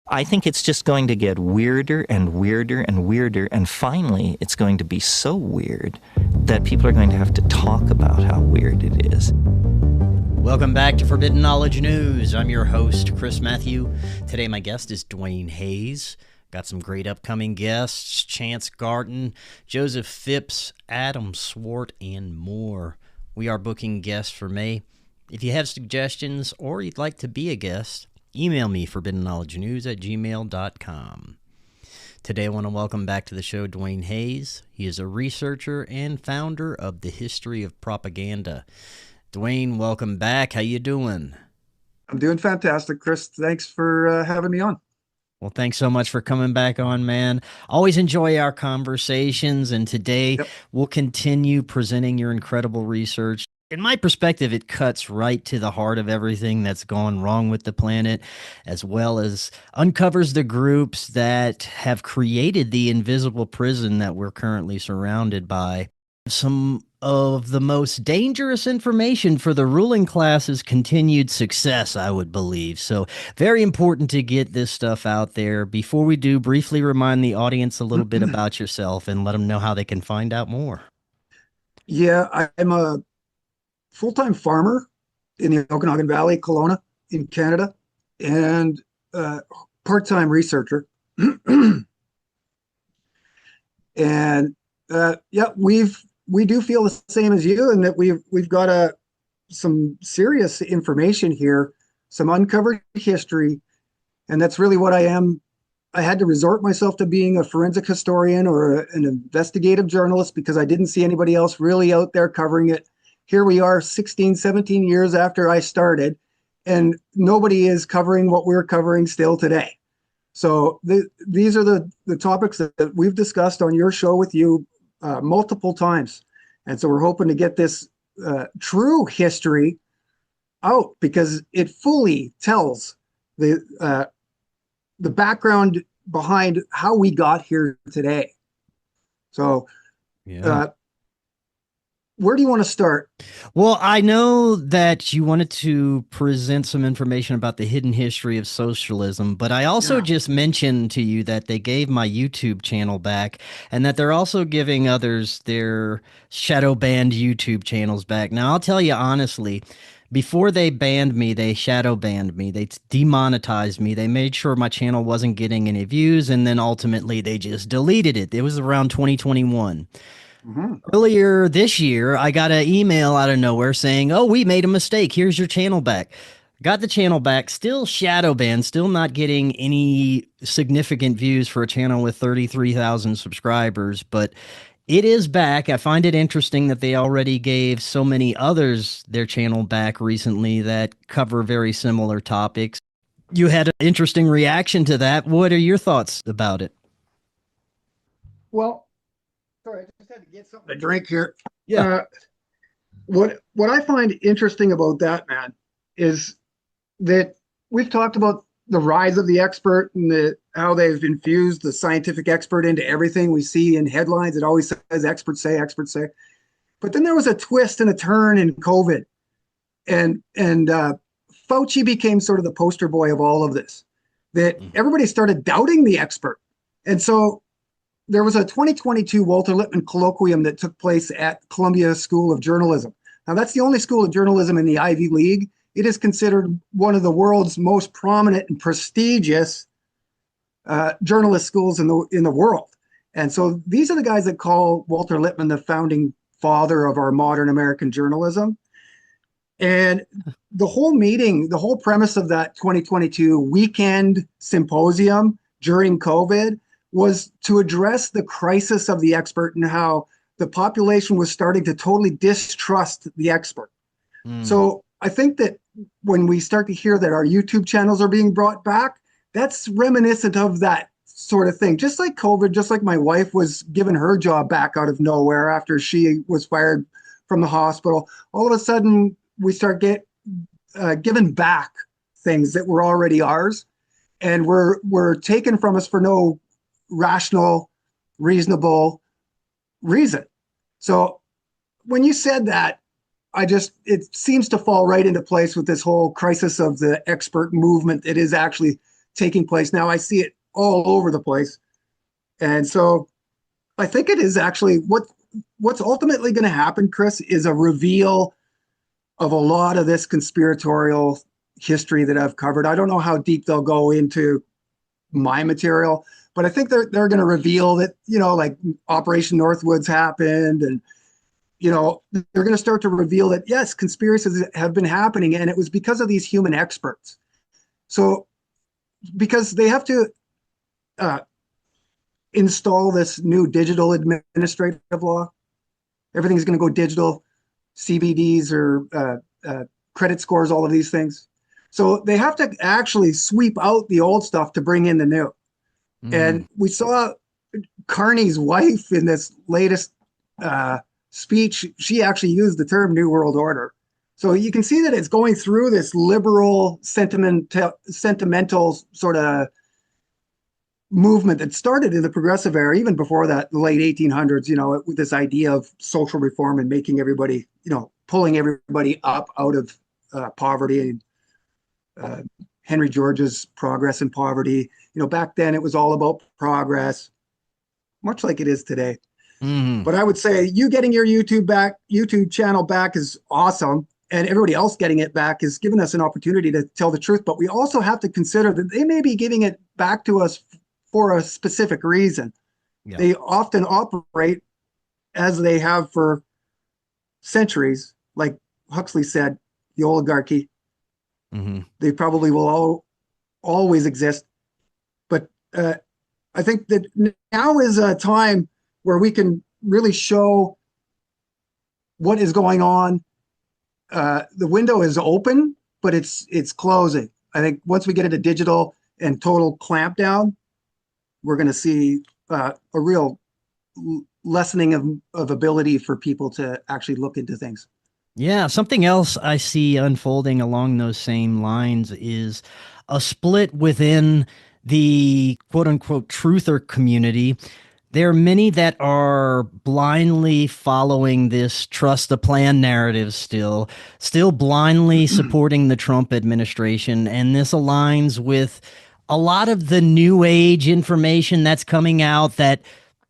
I think it's just going to get weirder and weirder and weirder, and finally it's going to be so weird that people are going to have to talk about how weird it is. Welcome back to Forbidden Knowledge News. I'm your host, Chris Matthew. Today my guest is Duane Hayes. Got some great upcoming guests: Chance Garton, Joseph Phipps, Adam Swart, and more. We are booking guests for May. If you have suggestions or you'd like to be a guest, email me, forbiddenknowledgenews@gmail.com. Today I want to welcome back to the show Duane Hayes. He is a researcher and founder of the History of Propaganda. Duane, welcome back. How you doing? I'm doing fantastic, Chris. Thanks for having me on. Well, thanks so much for coming back on, man. Always enjoy our conversations, and today we'll continue presenting your incredible research. In my perspective, it cuts right to the heart of everything that's gone wrong with the planet, as well as uncovers the groups that have created the invisible prison that we're currently surrounded by. Some of the most dangerous information for the ruling class's continued success, I would believe. So very important to get this stuff out there. Before we do, briefly remind the audience a little bit about yourself and let them know how they can find out more. Yeah, I'm a full-time farmer in the Okanagan Valley, Kelowna, in Canada, and part-time researcher. And yeah, we do feel the same as you, in that we've got some serious information here, some uncovered history, and that's really what I am. I had to resort myself to being a forensic historian or an investigative journalist because I didn't see anybody else really out there covering it. Here we are 16, 17 years after I started, and nobody is covering what we're covering still today. So these are the topics that we've discussed on your show with you multiple times. And so we're hoping to get this true history out, because it fully tells the background behind how we got here today. So where do you want to start? Well, I know that you wanted to present some information about the hidden history of socialism, but I also just mentioned to you that they gave my YouTube channel back, and that they're also giving others their shadow banned YouTube channels back. Now, I'll tell you honestly, before they banned me, they shadow banned me. They demonetized me. They made sure my channel wasn't getting any views, and then ultimately they just deleted it. It was around 2021. Earlier this year, I got an email out of nowhere saying, "Oh, we made a mistake. Here's your channel back." Got the channel back, still shadow banned, still not getting any significant views for a channel with 33,000 subscribers, but it is back. I find it interesting that they already gave so many others their channel back recently that cover very similar topics. You had an interesting reaction to that. What are your thoughts about it? Well, sorry, I just had to get something to drink here. Yeah. What I find interesting about that, man, is that we've talked about the rise of the expert and how they've infused the scientific expert into everything we see in headlines. It always says experts say, experts say. But then there was a twist and a turn in COVID, and Fauci became sort of the poster boy of all of this. That everybody started doubting the expert, and so there was a 2022 Walter Lippmann colloquium that took place at Columbia School of Journalism. Now, that's the only school of journalism in the Ivy League. It is considered one of the world's most prominent and prestigious journalist schools in the world. And so these are the guys that call Walter Lippmann the founding father of our modern American journalism. And the whole meeting, the whole premise of that 2022 weekend symposium during COVID was to address the crisis of the expert and how the population was starting to totally distrust the expert. So I think that when we start to hear that our YouTube channels are being brought back, that's reminiscent of that sort of thing. Just like COVID, just like my wife was given her job back out of nowhere after she was fired from the hospital, all of a sudden we start given back things that were already ours, and were taken from us for no rational, reasonable reason. So when you said that, it seems to fall right into place with this whole crisis of the expert movement that is actually taking place now. I see it all over the place. And so I think it is actually what's ultimately going to happen, Chris, is a reveal of a lot of this conspiratorial history that I've covered. I don't know how deep they'll go into my material, but I think they're going to reveal that, like Operation Northwoods happened, and they're going to start to reveal that, yes, conspiracies have been happening, and it was because of these human experts. So because they have to install this new digital administrative law, everything's going to go digital, CVDs or credit scores, all of these things. So they have to actually sweep out the old stuff to bring in the new. And we saw Carney's wife in this latest speech. She actually used the term New World Order. So you can see that it's going through this liberal, sentimental sort of movement that started in the progressive era, even before that, the late 1800s, with this idea of social reform and making everybody, pulling everybody up out of poverty. And Henry George's Progress in Poverty. Back then it was all about progress, much like it is today. But I would say you getting your YouTube channel back is awesome. And everybody else getting it back is giving us an opportunity to tell the truth. But we also have to consider that they may be giving it back to us for a specific reason. Yeah. They often operate as they have for centuries. Like Huxley said, the oligarchy. They probably will always exist. But I think that now is a time where we can really show what is going on. The window is open, but it's closing. I think once we get into digital and total clampdown, we're going to see a real lessening of ability for people to actually look into things. Yeah, something else I see unfolding along those same lines is a split within the quote-unquote truther community. There are many that are blindly following this trust the plan narrative still blindly supporting the Trump administration. And this aligns with a lot of the new age information that's coming out that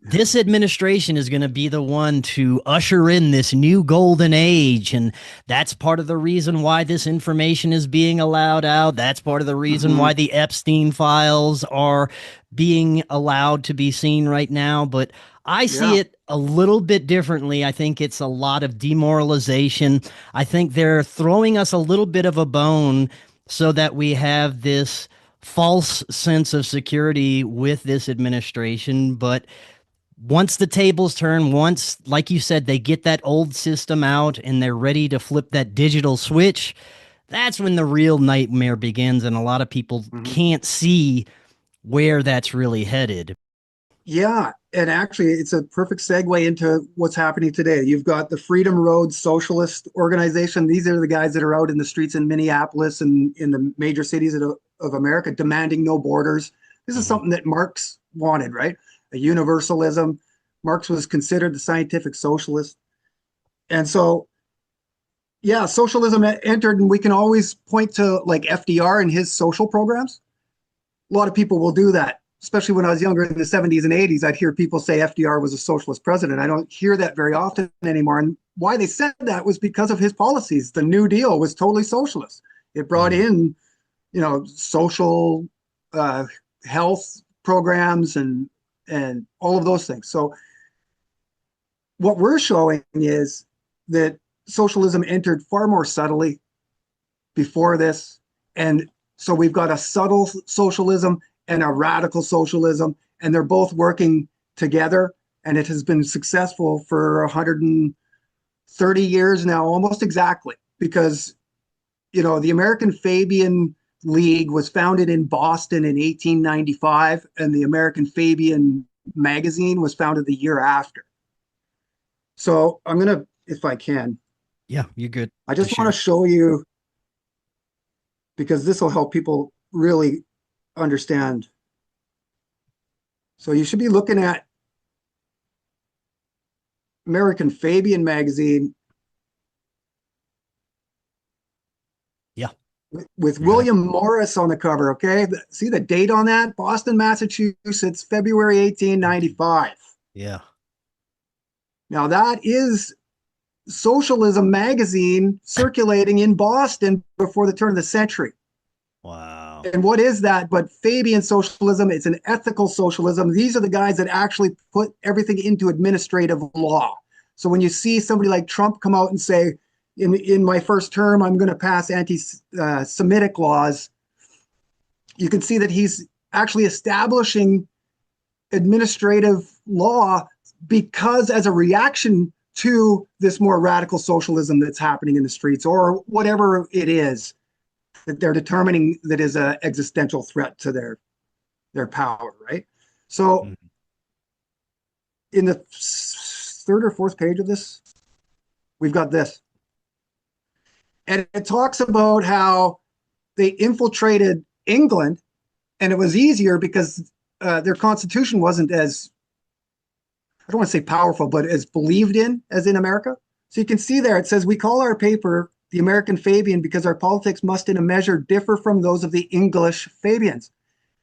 this administration is going to be the one to usher in this new golden age. And that's part of the reason why this information is being allowed out. That's part of the reason why the Epstein files are being allowed to be seen right now. But I see it a little bit differently. I think it's a lot of demoralization. I think they're throwing us a little bit of a bone so that we have this false sense of security with this administration. But once the tables turn, once, like you said, they get that old system out and they're ready to flip that digital switch, that's when the real nightmare begins. And a lot of people can't see where that's really headed. Yeah. And actually, it's a perfect segue into what's happening today. You've got the Freedom Road Socialist Organization. These are the guys that are out in the streets in Minneapolis and in the major cities of America demanding no borders. This is something that Marx wanted, right? A universalism. Marx was considered the scientific socialist. And so, yeah, socialism entered, and we can always point to like FDR and his social programs. A lot of people will do that, especially when I was younger in the 70s and 80s. I'd hear people say FDR was a socialist president. I don't hear that very often anymore. And why they said that was because of his policies. The New Deal was totally socialist. It brought in, social health programs and all of those things. So what we're showing is that socialism entered far more subtly before this. And so we've got a subtle socialism and a radical socialism, and they're both working together. And it has been successful for 130 years now, almost exactly, because, the American Fabian League was founded in Boston in 1895, and the American Fabian magazine was founded the year after. So I'm going to, if I can. Yeah, you're good. I just want to show you, because this will help people really understand. So you should be looking at American Fabian magazine. Yeah. with Yeah. William Morris on the cover. Okay, see the date on that? Boston, Massachusetts, February 1895. Yeah. Now that is Socialism magazine circulating in Boston before the turn of the century. Wow. And what is that but Fabian socialism? It's an ethical socialism. These are the guys that actually put everything into administrative law. So when you see somebody like Trump come out and say, in my first term, I'm going to pass anti-Semitic laws, you can see that he's actually establishing administrative law because as a reaction to this more radical socialism that's happening in the streets, or whatever it is that they're determining that is an existential threat to their power, right? So in the third or fourth page of this, we've got this. And it talks about how they infiltrated England, and it was easier because their constitution wasn't as, I don't want to say powerful, but as believed in as in America. So you can see there, it says, we call our paper the American Fabian because our politics must in a measure differ from those of the English Fabians.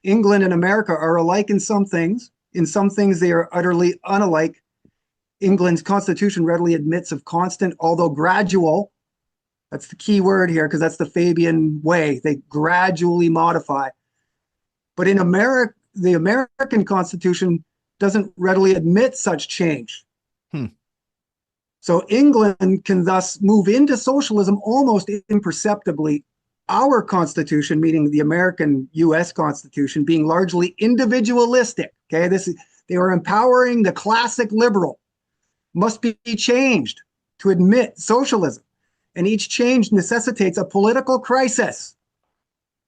England and America are alike in some things. In some things, they are utterly unalike. England's constitution readily admits of constant, although gradual, that's the key word here because that's the Fabian way. They gradually modify. But in America, the American Constitution doesn't readily admit such change. So England can thus move into socialism almost imperceptibly. Our Constitution, meaning the American U.S. Constitution, being largely individualistic. Okay, they were empowering the classic liberal, must be changed to admit socialism. And each change necessitates a political crisis.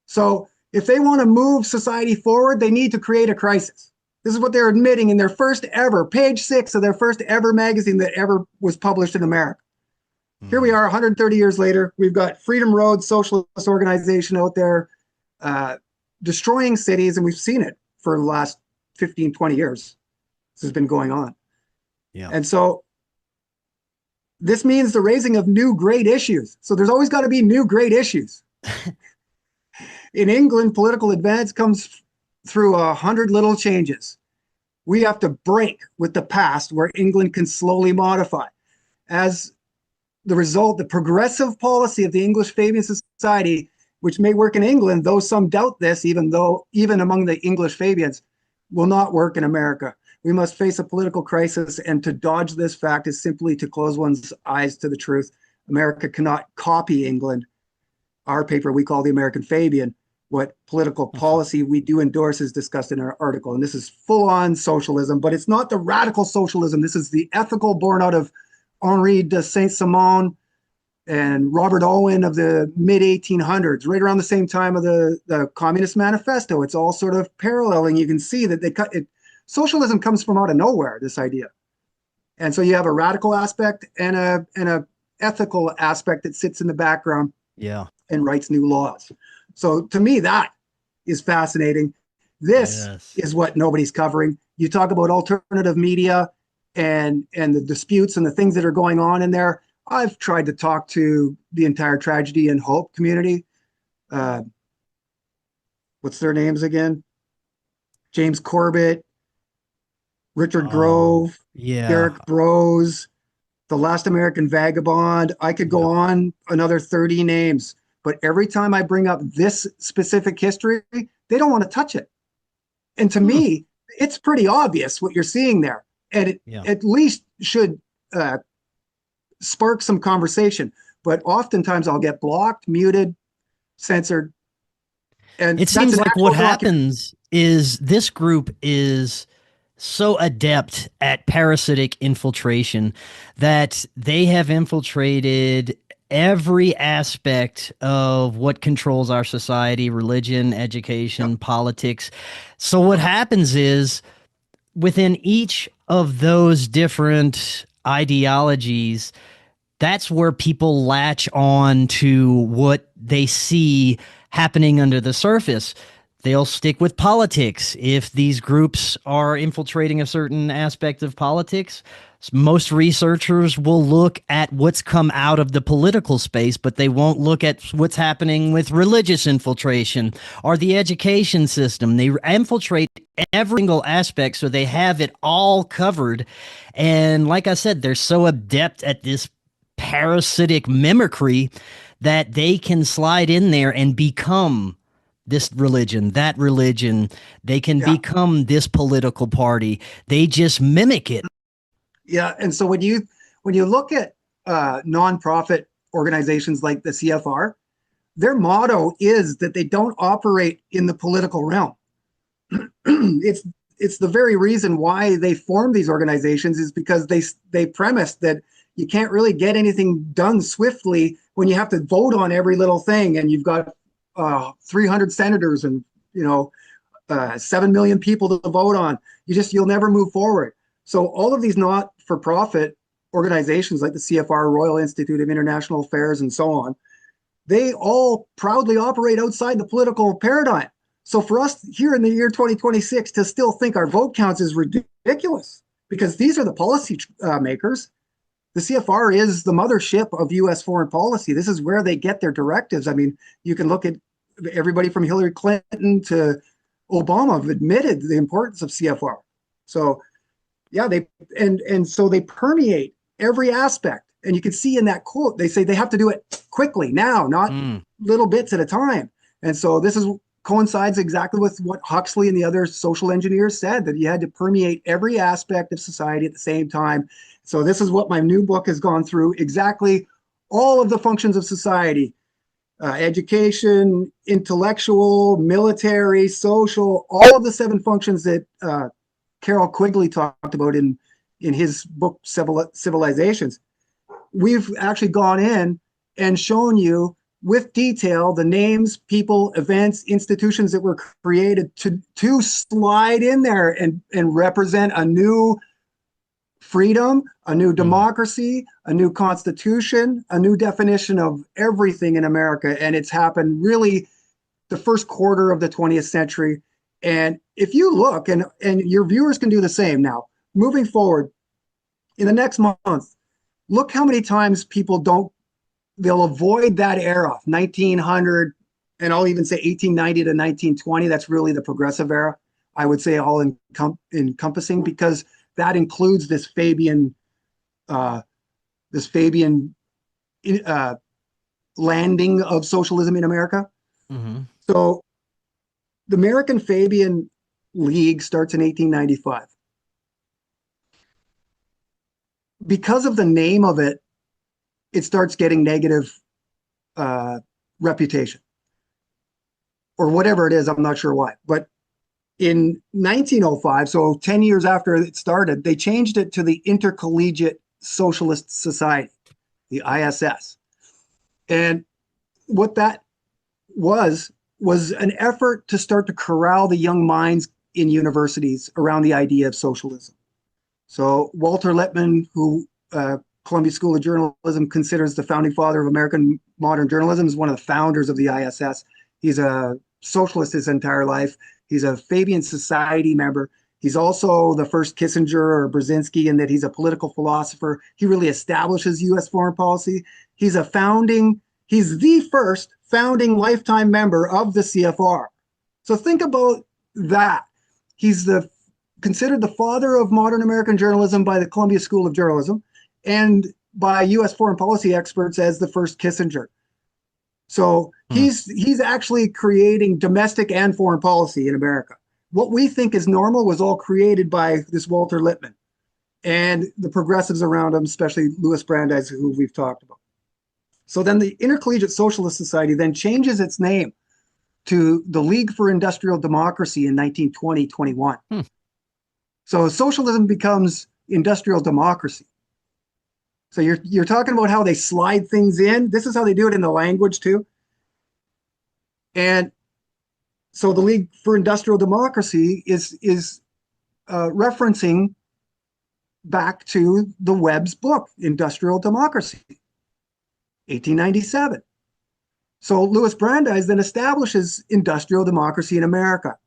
So if they want to move society forward, they need to create a crisis. This is what they're admitting in their first ever, page 6 of their first ever magazine that ever was published in America. Here we are 130 years later. We've got Freedom Road Socialist Organization out there destroying cities, and we've seen it for the last 15, 20 years. This has been going on. Yeah. And so this means the raising of new great issues. So there's always got to be new great issues. In England, political advance comes through 100 little changes. We have to break with the past where England can slowly modify. As the result, the progressive policy of the English Fabian Society, which may work in England, though some doubt this, even among the English Fabians, will not work in America. We must face a political crisis, and to dodge this fact is simply to close one's eyes to the truth. America cannot copy England. Our paper we call the American Fabian. What political policy we do endorse is discussed in our article. And this is full-on socialism, but it's not the radical socialism. This is the ethical born out of Henri de Saint-Simon and Robert Owen of the mid-1800s, right around the same time of the Communist Manifesto. It's all sort of paralleling. You can see that socialism comes from out of nowhere, this idea. And so you have a radical aspect and a ethical aspect that sits in the background and writes new laws. So to me, that is fascinating. This is what nobody's covering. You talk about alternative media and the disputes and the things that are going on in there. I've tried to talk to the entire Tragedy and Hope community. What's their names again? James Corbett, Richard Grove, Derek Brose, The Last American Vagabond. I could go on another 30 names. But every time I bring up this specific history, they don't want to touch it. And to me, it's pretty obvious what you're seeing there. And it at least should spark some conversation. But oftentimes I'll get blocked, muted, censored. And it seems like what happens is this group is so adept at parasitic infiltration that they have infiltrated every aspect of what controls our society: religion, education, politics. So what happens is within each of those different ideologies, that's where people latch on to what they see happening under the surface. They'll stick with politics. If these groups are infiltrating a certain aspect of politics, most researchers will look at what's come out of the political space, but they won't look at what's happening with religious infiltration or the education system. They infiltrate every single aspect, so they have it all covered. And like I said, they're so adept at this parasitic mimicry that they can slide in there and become this religion, that religion. They can become this political party. They just mimic it. Yeah, and so when you look at nonprofit organizations like the CFR, their motto is that they don't operate in the political realm. It's the very reason why they formed these organizations, is because they premised that you can't really get anything done swiftly when you have to vote on every little thing, and you've got 300 senators and 7 million people to vote on. You'll never move forward. So all of these not-for-profit organizations like the CFR, Royal Institute of International Affairs, and so on, they all proudly operate outside the political paradigm. So for us here in the year 2026 to still think our vote counts is ridiculous, because these are the policy makers. The CFR is the mothership of U.S. foreign policy. This is where they get their directives. I mean, you can look at everybody from Hillary Clinton to Obama have admitted the importance of CFR. So yeah, so they permeate every aspect. And you can see in that quote, they say they have to do it quickly now, not little bits at a time. And so this coincides exactly with what Huxley and the other social engineers said, that you had to permeate every aspect of society at the same time. So this is what my new book has gone through, exactly all of the functions of society: education, intellectual, military, social, all of the 7 functions that Carol Quigley talked about in his book, Civilizations. We've actually gone in and shown you with detail the names, people, events, institutions that were created to slide in there and represent a new freedom, a new democracy, a new constitution, a new definition of everything in America. And it's happened really the first quarter of the 20th century. And if you look, and your viewers can do the same now, moving forward in the next month, look how many times people they'll avoid that era, 1900, and I'll even say 1890 to 1920. That's really the progressive era, I would say, all encompassing, because that includes this Fabian landing of socialism in America. Mm-hmm. So the American Fabian League starts in 1895. Because of the name of it, it starts getting negative reputation, or whatever it is. I'm not sure why. But in 1905, so 10 years after it started, they changed it to the Intercollegiate Socialist Society, the ISS. And what that was an effort to start to corral the young minds in universities around the idea of socialism. So Walter Lippmann, who Columbia School of Journalism considers the founding father of American modern journalism, is one of the founders of the ISS. He's a socialist his entire life. He's a Fabian Society member. He's also the first Kissinger or Brzezinski in that he's a political philosopher. He really establishes U.S. foreign policy. He's the first founding lifetime member of the CFR. So think about that. He's considered the father of modern American journalism by the Columbia School of Journalism, and by U.S. foreign policy experts as the first Kissinger. So he's actually creating domestic and foreign policy in America. What we think is normal was all created by this Walter Lippmann and the progressives around him, especially Louis Brandeis, who we've talked about. So then the Intercollegiate Socialist Society then changes its name to the League for Industrial Democracy in 1920-21. So socialism becomes industrial democracy. So you're talking about how they slide things in. This is how they do it in the language too. And so the League for Industrial Democracy is referencing back to the Webb's book, Industrial Democracy, 1897. So Louis Brandeis then establishes industrial democracy in America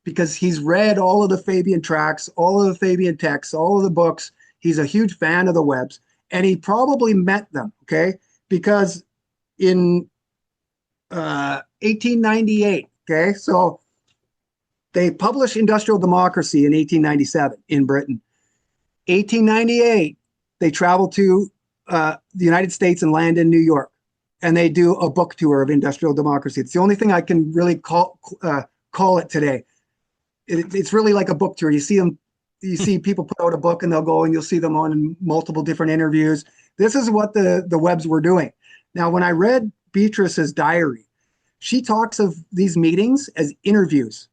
because he's read all of the Fabian tracts, all of the Fabian texts, all of the books. He's a huge fan of the webs, and he probably met them, okay? Because in 1898, okay, so they published Industrial Democracy in 1897 in Britain. 1898, they travel to the United States and land in New York, and they do a book tour of industrial democracy. It's the only thing I can really call it today. It's really like a book tour. You see people put out a book and they'll go and you'll see them on multiple different interviews. This is what the webs were doing. Now, when I read Beatrice's diary, she talks of these meetings as interviews.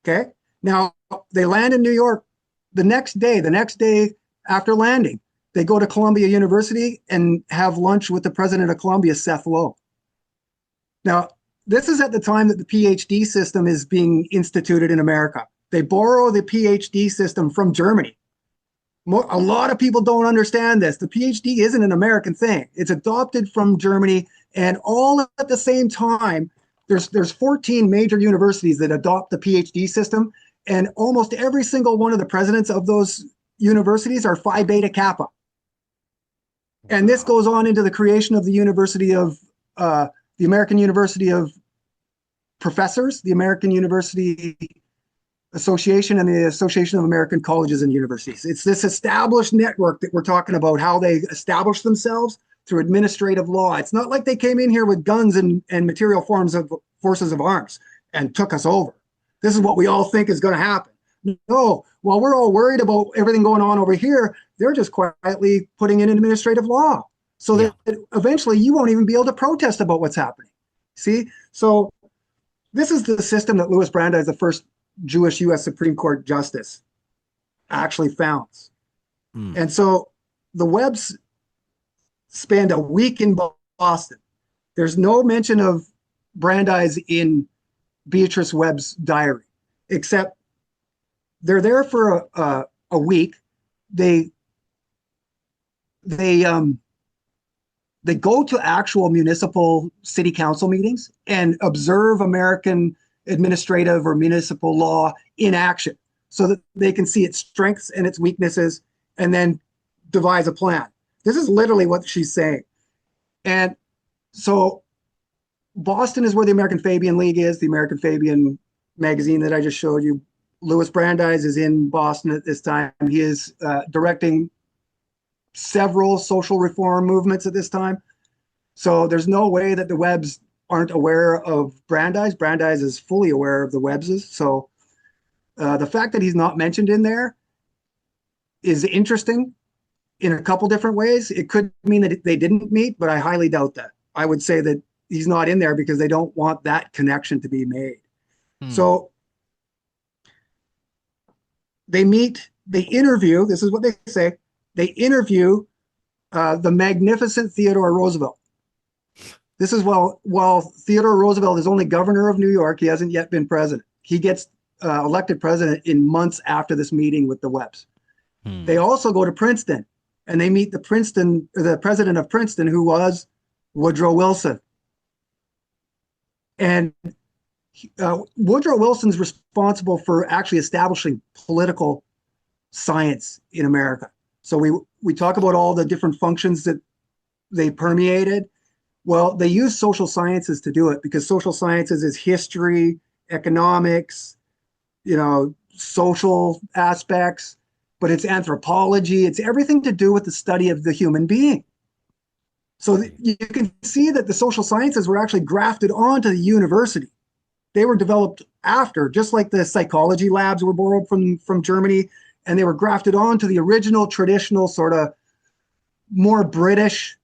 Okay. Now they land in New York the next day after landing. They go to Columbia University and have lunch with the president of Columbia, Seth Low. Now, this is at the time that the PhD system is being instituted in America. They borrow the PhD system from Germany. A lot of people don't understand this. The PhD isn't an American thing. It's adopted from Germany, and all at the same time, there's 14 major universities that adopt the PhD system, and almost every single one of the presidents of those universities are Phi Beta Kappa. And this goes on into the creation of the University of the American University of Professors, the American University Association, and the Association of American Colleges and Universities. It's this established network that we're talking about, how they established themselves through administrative law. It's not like they came in here with guns and material forces of arms and took us over. This is what we all think is going to happen. No, while we're all worried about everything going on over here, they're just quietly putting in administrative law so that eventually you won't even be able to protest about what's happening. See? So this is the system that Louis Brandeis, the first Jewish U.S. Supreme Court justice, actually founds. And so the webs spend a week in Boston. There's no mention of Brandeis in Beatrice Webb's diary, except they're there for a week. They go to actual municipal city council meetings and observe American administrative or municipal law in action so that they can see its strengths and its weaknesses and then devise a plan. This is literally what she's saying. And so Boston is where the American Fabian League is, the American Fabian magazine that I just showed you. Louis Brandeis is in Boston at this time. He is directing several social reform movements at this time. So there's no way that the webs aren't aware of Brandeis. Brandeis is fully aware of the webses. So the fact that he's not mentioned in there is interesting in a couple different ways. It could mean that they didn't meet, but I highly doubt that. I would say that he's not in there because they don't want that connection to be made. So they meet, they interview, this is what they say, they interview the magnificent Theodore Roosevelt. This is while Theodore Roosevelt is only governor of New York, he hasn't yet been president. He gets elected president in months after this meeting with the Webbs. They also go to Princeton and they meet the president of Princeton, who was Woodrow Wilson. And Woodrow Wilson's responsible for actually establishing political science in America. So we talk about all the different functions that they permeated. Well, they use social sciences to do it because social sciences is history, economics, social aspects, but it's anthropology. It's everything to do with the study of the human being. So you can see that the social sciences were actually grafted onto the university. They were developed after, just like the psychology labs were borrowed from Germany, and they were grafted onto the original traditional sort of more British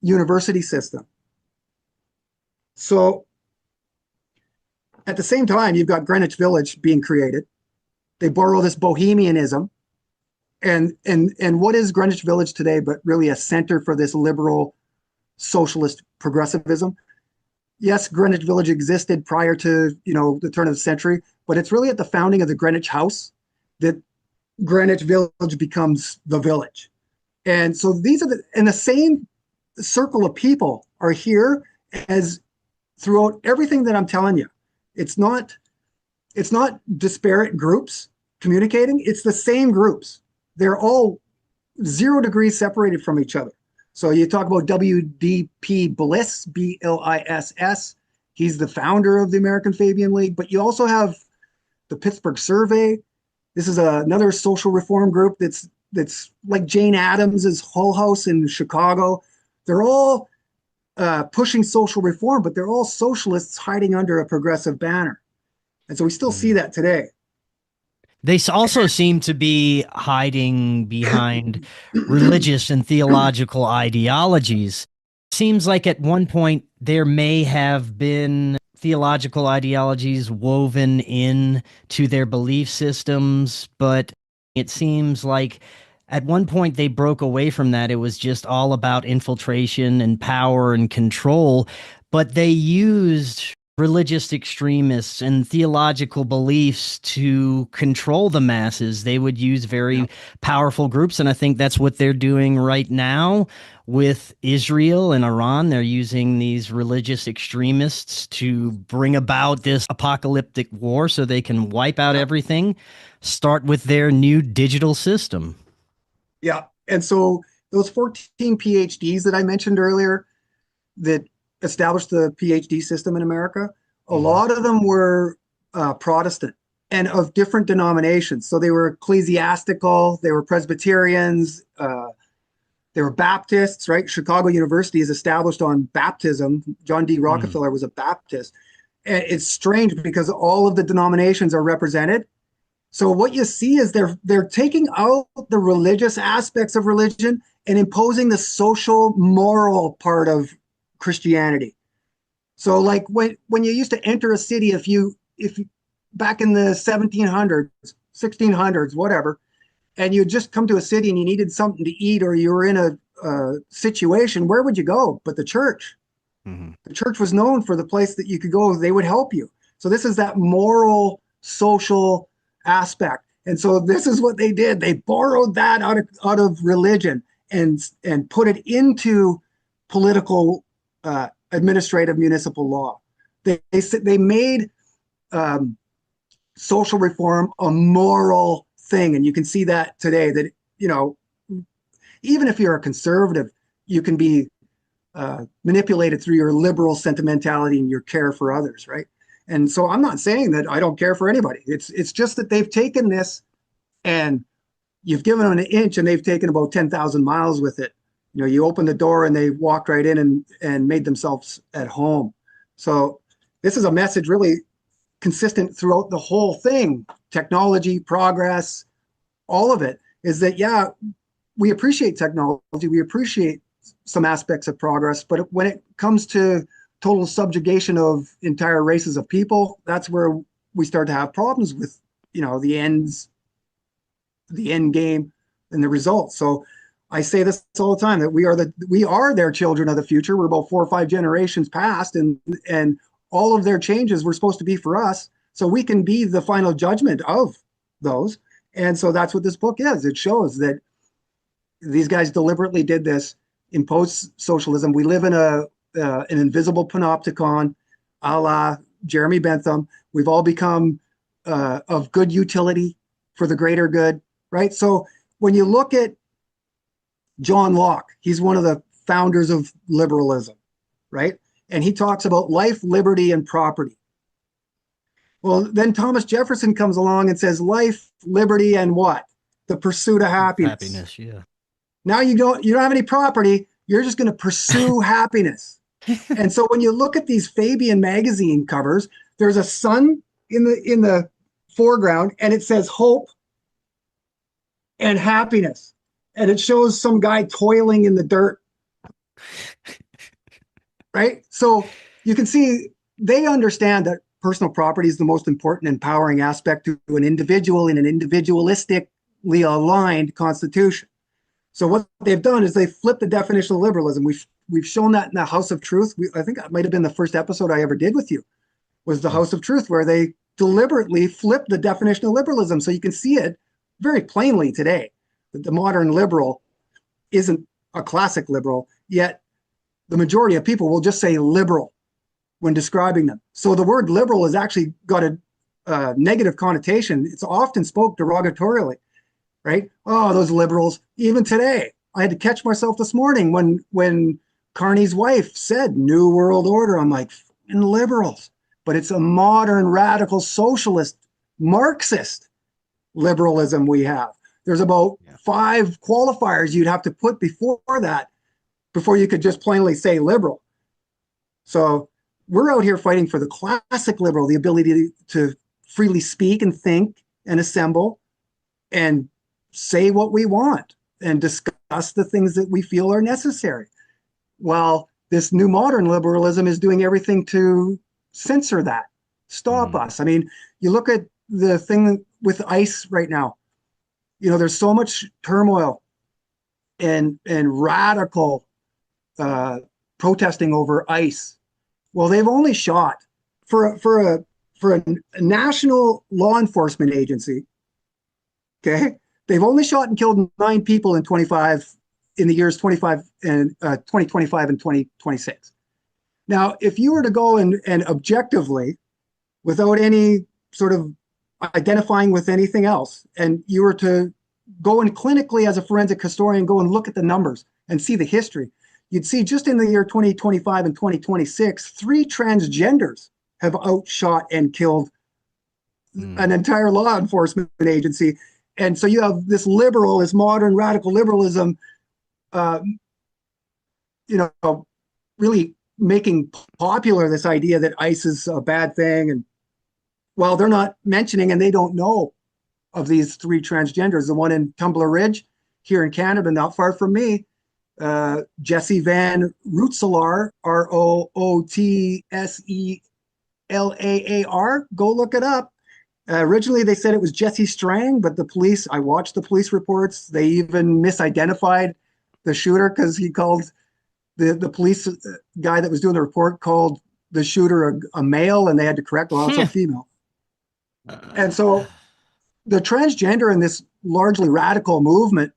university system. So at the same time, you've got Greenwich Village being created. They borrow this bohemianism. And what is Greenwich Village today but really a center for this liberal socialist progressivism? Yes, Greenwich Village existed prior to the turn of the century, but it's really at the founding of the Greenwich House that Greenwich Village becomes the village. And so these are the same circle of people are here as throughout everything that I'm telling you. It's not disparate groups communicating. It's the same groups. They're all 0 degrees separated from each other. So you talk about W.D.P. Bliss, B-L-I-S-S. He's the founder of the American Fabian League. But you also have the Pittsburgh Survey. This is another social reform group that's like Jane Addams's Hull House in Chicago. They're all pushing social reform, but they're all socialists hiding under a progressive banner. And so we still see that today. They also seem to be hiding behind religious and theological ideologies. Seems like at one point there may have been theological ideologies woven in to their belief systems, but it seems like at one point they broke away from that. It was just all about infiltration and power and control, but they used religious extremists and theological beliefs to control the masses. They would use very powerful groups, and I think that's what they're doing right now with Israel and Iran. They're using these religious extremists to bring about this apocalyptic war so they can wipe out everything, start with their new digital system. Yeah, and so those 14 PhDs that I mentioned earlier that established the PhD system in America, a lot of them were Protestant and of different denominations. So they were ecclesiastical, they were Presbyterians, they were Baptists, right? Chicago University is established on baptism. John D. Rockefeller was a Baptist. And it's strange because all of the denominations are represented. So what you see is they're taking out the religious aspects of religion and imposing the social, moral part of Christianity. So like when you used to enter a city, if you back in the 1700s, 1600s, whatever, and you just come to a city and you needed something to eat or you were in a situation, where would you go but the church? The church was known for the place that you could go. They would help you. So this is that moral, social aspect. And so this is what they did. They borrowed that out of religion and put it into political administrative municipal law. They made social reform a moral thing, and you can see that today. That even if you're a conservative, you can be manipulated through your liberal sentimentality and your care for others, right? And so I'm not saying that I don't care for anybody. It's just that they've taken this and you've given them an inch and they've taken about 10,000 miles with it. You open the door and they walked right in and made themselves at home. So this is a message really consistent throughout the whole thing. Technology, progress, all of it is that, yeah, we appreciate technology. We appreciate some aspects of progress. But when it comes to total subjugation of entire races of people, that's where we start to have problems with, the end game and the results. So I say this all the time, that we are their children of the future. We're about 4 or 5 generations past, and all of their changes were supposed to be for us, so we can be the final judgment of those. And so that's what this book is. It shows that these guys deliberately did this, imposed socialism. We live in an invisible panopticon, a la Jeremy Bentham. We've all become of good utility for the greater good, right? So when you look at John Locke, he's one of the founders of liberalism, right? And he talks about life, liberty, and property. Well, then Thomas Jefferson comes along and says life, liberty, and what? The pursuit of happiness. Happiness, yeah. Now you don't have any property. You're just going to pursue happiness. And so when you look at these Fabian magazine covers, there's a sun in the foreground, and it says hope and happiness. And it shows some guy toiling in the dirt. Right? So you can see they understand that personal property is the most important empowering aspect to an individual in an individualistically aligned constitution. So what they've done is they flipped the definition of liberalism. We've shown that in the House of Truth. I think that might have been the first episode I ever did with you, was the House of Truth, where they deliberately flipped the definition of liberalism. So you can see it very plainly today, that the modern liberal isn't a classic liberal, yet the majority of people will just say liberal when describing them. So the word liberal has actually got a negative connotation. It's often spoke derogatorily, right? Oh, those liberals. Even today, I had to catch myself this morning when Carney's wife said New World Order. I'm like, liberals. But it's a modern, radical, socialist, Marxist liberalism we have. There's about 5 qualifiers you'd have to put before that, before you could just plainly say liberal. So we're out here fighting for the classic liberal, the ability to freely speak and think and assemble and say what we want and discuss the things that we feel are necessary. While this new modern liberalism is doing everything to censor that, stop us. I mean, you look at the thing with ICE right now. You know, there's so much turmoil and radical protesting over ICE. Well, they've only shot for a national law enforcement agency. Okay, they've only shot and killed 9 people in the years 2025 and 2026. Now, if you were to go and objectively, without any sort of identifying with anything else, and you were to go and clinically as a forensic historian, go and look at the numbers and see the history, you'd see just in the year 2025 and 2026, 3 transgenders have outshot and killed an entire law enforcement agency. And so you have this liberal, this modern radical liberalism, really making popular this idea that ICE is a bad thing. And while they're not mentioning, and they don't know of these 3 transgenders, the one in Tumbler Ridge here in Canada, not far from me, Jesse Van Rootselar, Rootselar, go look it up. Originally, they said it was Jesse Strang, but the police, I watched the police reports, they even misidentified the shooter because he called the police guy that was doing the report called the shooter a male, and they had to correct, well, it's a female. And so the transgender and this largely radical movement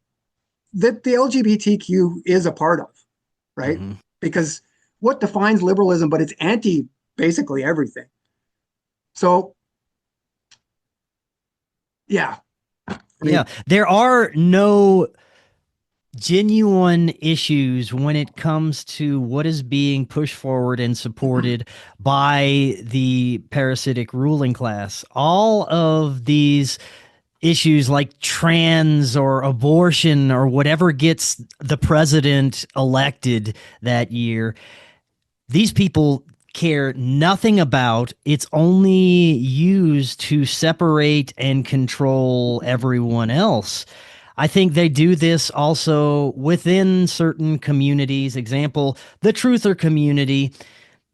that the LGBTQ is a part of, right? Because what defines liberalism, but it's anti basically everything. So, yeah. There are no genuine issues when it comes to what is being pushed forward and supported by the parasitic ruling class. All of these issues like trans or abortion or whatever gets the president elected that year, these people care nothing about. It's only used to separate and control everyone else. I think they do this also within certain communities. Example, the truther community,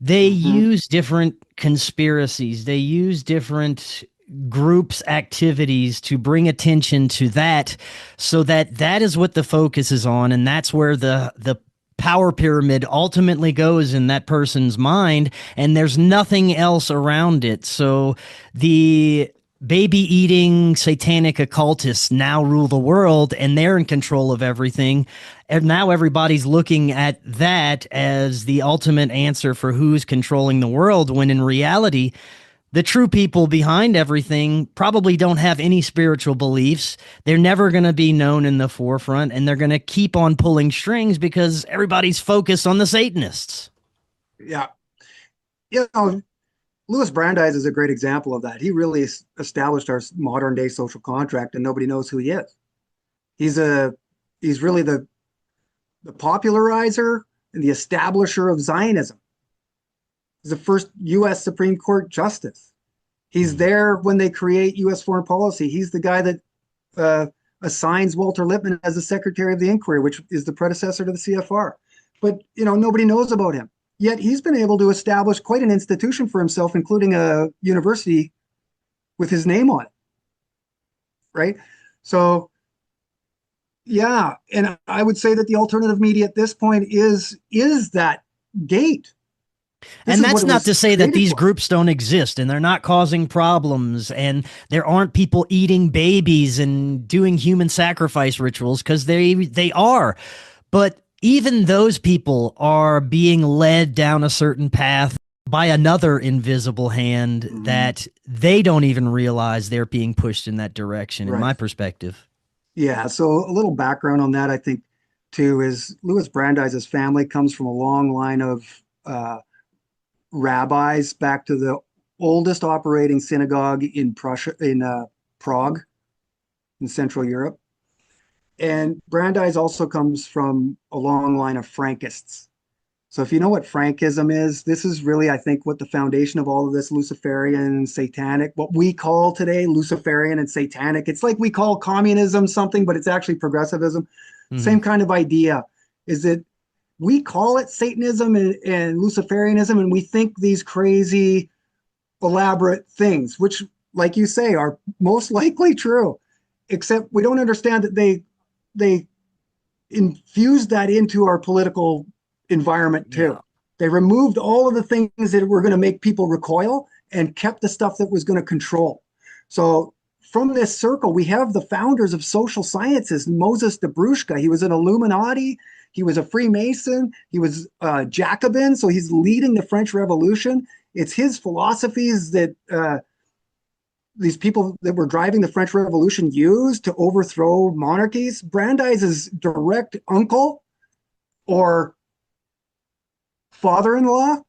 they use different conspiracies. They use different groups' activities to bring attention to that, so that is what the focus is on, and that's where the power pyramid ultimately goes in that person's mind, and there's nothing else around it. So the baby-eating satanic occultists now rule the world, and they're in control of everything. And now everybody's looking at that as the ultimate answer for who's controlling the world, when in reality, the true people behind everything probably don't have any spiritual beliefs. They're never going to be known in the forefront, and they're going to keep on pulling strings because everybody's focused on the Satanists. Yeah. Louis Brandeis is a great example of that. He really established our modern day social contract, and nobody knows who he is. He's really the popularizer and the establisher of Zionism. He's the first U.S. Supreme Court justice. He's there when they create U.S. foreign policy. He's the guy that assigns Walter Lippmann as the Secretary of the Inquiry, which is the predecessor to the CFR. But nobody knows about him. Yet he's been able to establish quite an institution for himself, including a university with his name on it. Right? So, yeah. And I would say that the alternative media at this point is that gate. And that's not to say that these groups don't exist and they're not causing problems and there aren't people eating babies and doing human sacrifice rituals, because they are. But even those people are being led down a certain path by another invisible hand that they don't even realize they're being pushed in that direction, in my Right. perspective. Yeah. So a little background on that, I think, too, is Louis Brandeis' family comes from a long line of rabbis back to the oldest operating synagogue in Prussia, in Prague, in Central Europe. And Brandeis also comes from a long line of Frankists. So if you know what Frankism is, this is really, I think, what the foundation of all of this Luciferian, satanic, what we call today Luciferian and satanic. It's like we call communism something, but it's actually progressivism. Same kind of idea is that we call it Satanism and Luciferianism, and we think these crazy, elaborate things, which, like you say, are most likely true, except we don't understand that they infused that into our political environment too. Yeah. They removed all of the things that were going to make people recoil and kept the stuff that was going to control. So from this circle, we have the founders of social sciences, Moses Dobruschka. He was an Illuminati. He was a Freemason. He was a Jacobin. So he's leading the French Revolution. It's his philosophies that these people that were driving the French Revolution used to overthrow monarchies. Brandeis' direct uncle or father-in-law.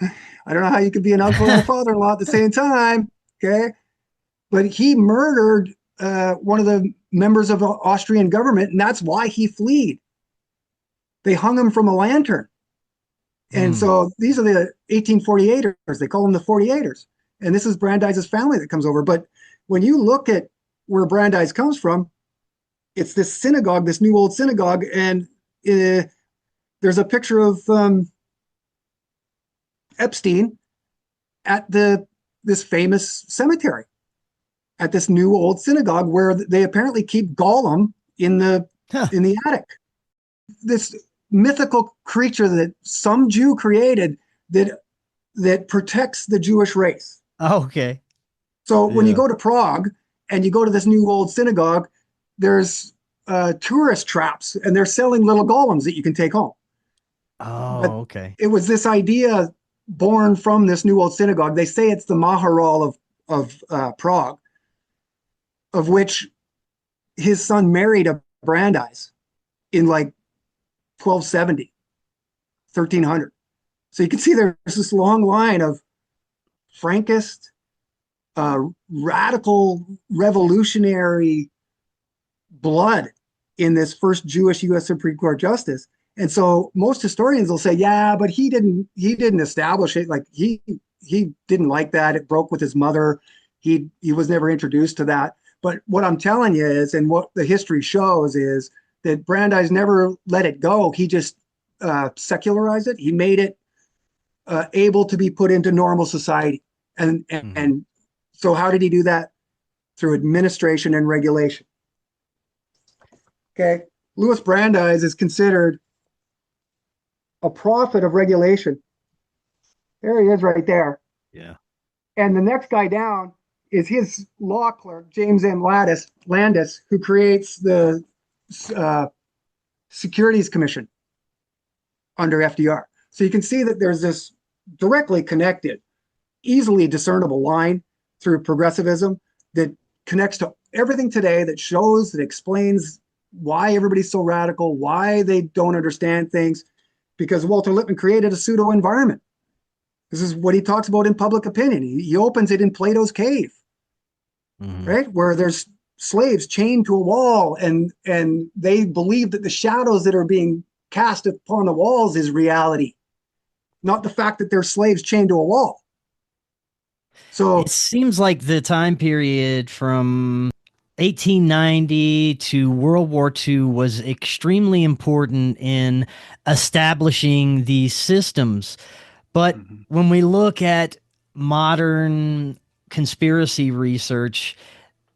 I don't know how you could be an uncle and a father-in-law at the same time. Okay. But he murdered one of the members of the Austrian government, and that's why he fled. They hung him from a lantern. And so these are the 1848ers. They call them the 48ers. And this is Brandeis' family that comes over. But when you look at where Brandeis comes from, it's this synagogue, this new old synagogue, and there's a picture of Epstein at this famous cemetery, at this new old synagogue where they apparently keep Gollum in the attic. This mythical creature that some Jew created that protects the Jewish race. Oh, okay. So when you go to Prague and you go to this new old synagogue, there's tourist traps, and they're selling little golems that you can take home. Oh, but okay. It was this idea born from this new old synagogue. They say it's the Maharal of Prague, of which his son married a Brandeis in like 1270, 1300. So you can see there's this long line of Frankist, radical, revolutionary blood in this first Jewish U.S. Supreme Court justice. And so most historians will say, yeah, but he didn't establish it. Like he didn't like that. It broke with his mother. He was never introduced to that. But what I'm telling you is, and what the history shows is that Brandeis never let it go. He just secularized it. He made it able to be put into normal society. And so how did he do that? Through administration and regulation. Okay. Louis Brandeis is considered a prophet of regulation. There he is right there. Yeah. And the next guy down is his law clerk, James M. Landis, who creates the Securities Commission under FDR. So you can see that there's this directly connected, easily discernible line through progressivism that connects to everything today, that shows, that explains why everybody's so radical, why they don't understand things, because Walter Lippmann created a pseudo environment. This is what he talks about in Public Opinion. He opens it in Plato's cave, right? Where there's slaves chained to a wall, and they believe that the shadows that are being cast upon the walls is reality, not the fact that they're slaves chained to a wall. So it seems like the time period from 1890 to World War II was extremely important in establishing these systems. But when we look at modern conspiracy research,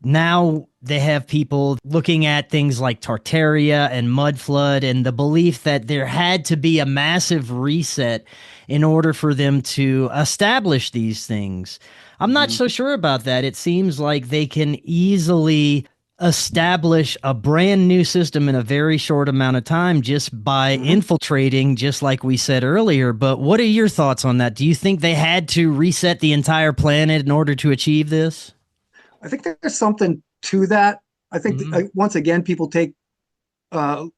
now they have people looking at things like Tartaria and mud flood, and the belief that there had to be a massive reset in order for them to establish these things. I'm not so sure about that. It seems like they can easily establish a brand new system in a very short amount of time just by infiltrating, just like we said earlier. But what are your thoughts on that? Do you think they had to reset the entire planet in order to achieve this? I think there's something to that. I think once again, people take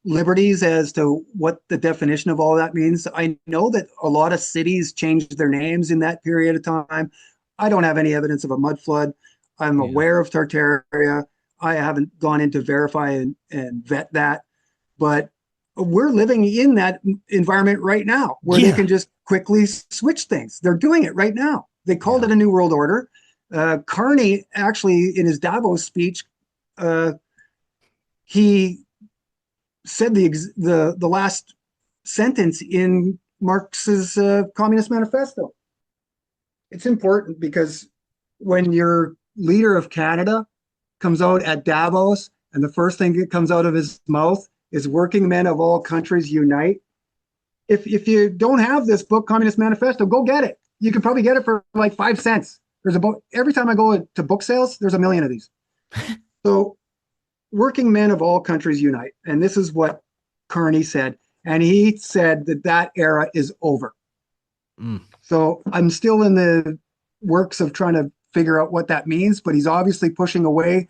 liberties as to what the definition of all that means. I know that a lot of cities changed their names in that period of time. I don't have any evidence of a mud flood. I'm aware of Tartaria. I haven't gone in to verify and vet that, but we're living in that environment right now where they can just quickly switch things. They're doing it right now. They called it a new world order. Carney actually, in his Davos speech, he said the last sentence in Marx's Communist Manifesto. It's important because when your leader of Canada comes out at Davos and the first thing that comes out of his mouth is "working men of all countries unite." If you don't have this book, Communist Manifesto, go get it. You can probably get it for like 5 cents. There's about, every time I go to book sales, there's a million of these. So working men of all countries unite. And this is what Carney said. And he said that that era is over. So I'm still in the works of trying to figure out what that means, but he's obviously pushing away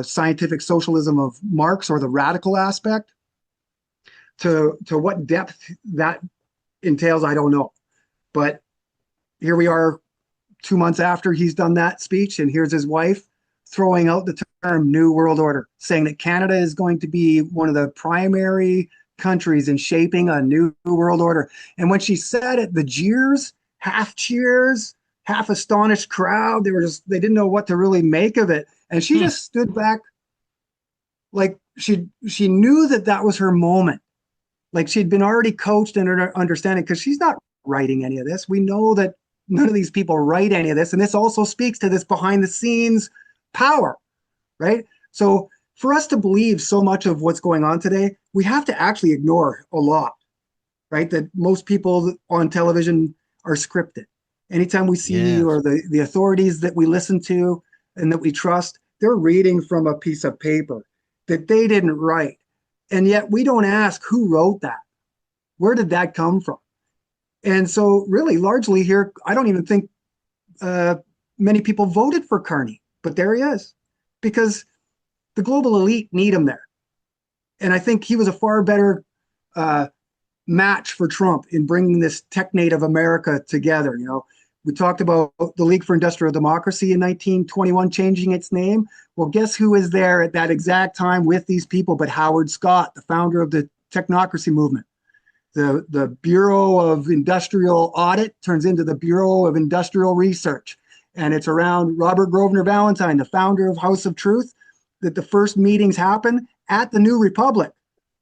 scientific socialism of Marx, or the radical aspect. To what depth that entails, I don't know. But here we are 2 months after he's done that speech, and here's his wife throwing out the term New World Order, saying that Canada is going to be one of the primary countries in shaping a new world order. And when she said it, the jeers, half cheers, half astonished crowd, they didn't know what to really make of it. And she just stood back like she knew that was her moment. Like she'd been already coached in her understanding, because she's not writing any of this. We know that none of these people write any of this. And this also speaks to this behind the scenes power, right? So for us to believe so much of what's going on today, we have to actually ignore a lot, right? That most people on television are scripted. Anytime we see or the authorities that we listen to and that we trust, they're reading from a piece of paper that they didn't write. And yet we don't ask who wrote that. Where did that come from? And so really largely here, I don't even think many people voted for Carney, but there he is, because the global elite need him there. And I think he was a far better match for Trump in bringing this tech native America together. You know, we talked about the League for Industrial Democracy in 1921 changing its name. Well, guess who was there at that exact time with these people but Howard Scott, the founder of the technocracy movement. The Bureau of Industrial Audit turns into the Bureau of Industrial Research. And it's around Robert Grosvenor Valentine, the founder of House of Truth, that the first meetings happen at the New Republic.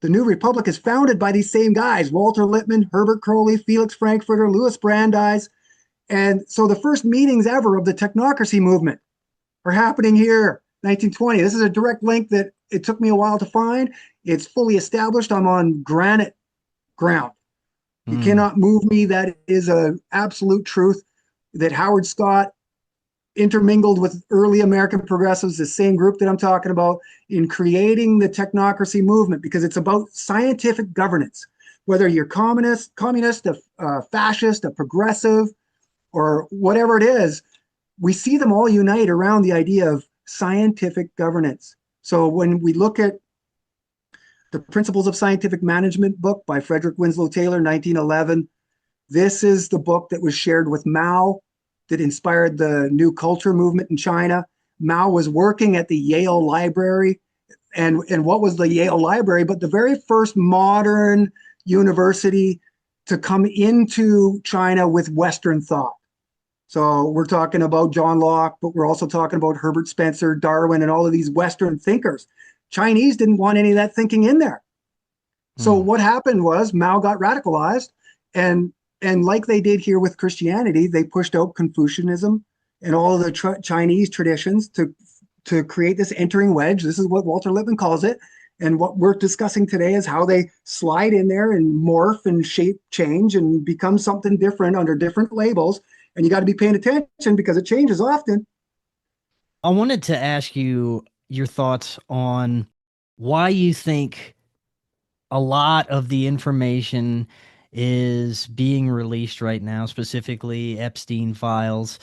The New Republic is founded by these same guys, Walter Lippmann, Herbert Crowley, Felix Frankfurter, Louis Brandeis. And so the first meetings ever of the technocracy movement are happening here, 1920. This is a direct link that it took me a while to find. It's fully established. I'm on granite ground. You cannot move me. That is an absolute truth, that Howard Scott intermingled with early American progressives, the same group that I'm talking about, in creating the technocracy movement, because it's about scientific governance. Whether you're communist, a fascist, a progressive, or whatever it is, we see them all unite around the idea of scientific governance. So when we look at the Principles of Scientific Management book by Frederick Winslow Taylor, 1911, this is the book that was shared with Mao, that inspired the New Culture movement in China. Mao was working at the Yale Library. And what was the Yale Library but the very first modern university to come into China with Western thought? So we're talking about John Locke, but we're also talking about Herbert Spencer, Darwin, and all of these Western thinkers. Chinese didn't want any of that thinking in there. So what happened was Mao got radicalized, and like they did here with Christianity, they pushed out Confucianism and all of the Chinese traditions to create this entering wedge. This is what Walter Lippmann calls it. And what we're discussing today is how they slide in there and morph and shape change and become something different under different labels. And you got to be paying attention because it changes often. I wanted to ask you, your thoughts on why you think a lot of the information is being released right now, specifically Epstein files.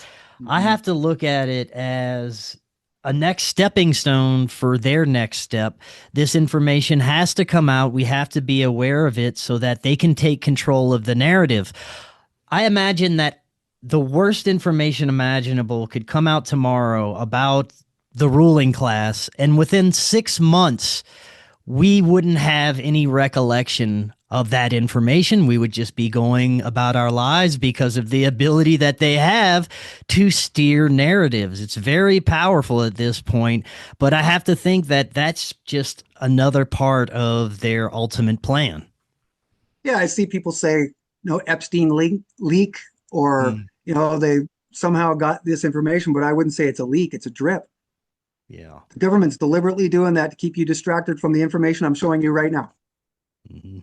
I have to look at it as a next stepping stone for their next step. This information has to come out. We have to be aware of it so that they can take control of the narrative. I imagine that the worst information imaginable could come out tomorrow about the ruling class, and within 6 months, we wouldn't have any recollection of that information. We would just be going about our lives because of the ability that they have to steer narratives. It's very powerful at this point, but I have to think that that's just another part of their ultimate plan. Yeah, I see people say, Epstein leak, or, they somehow got this information, but I wouldn't say it's a leak, it's a drip. Yeah. The government's deliberately doing that to keep you distracted from the information I'm showing you right now. Mm-hmm.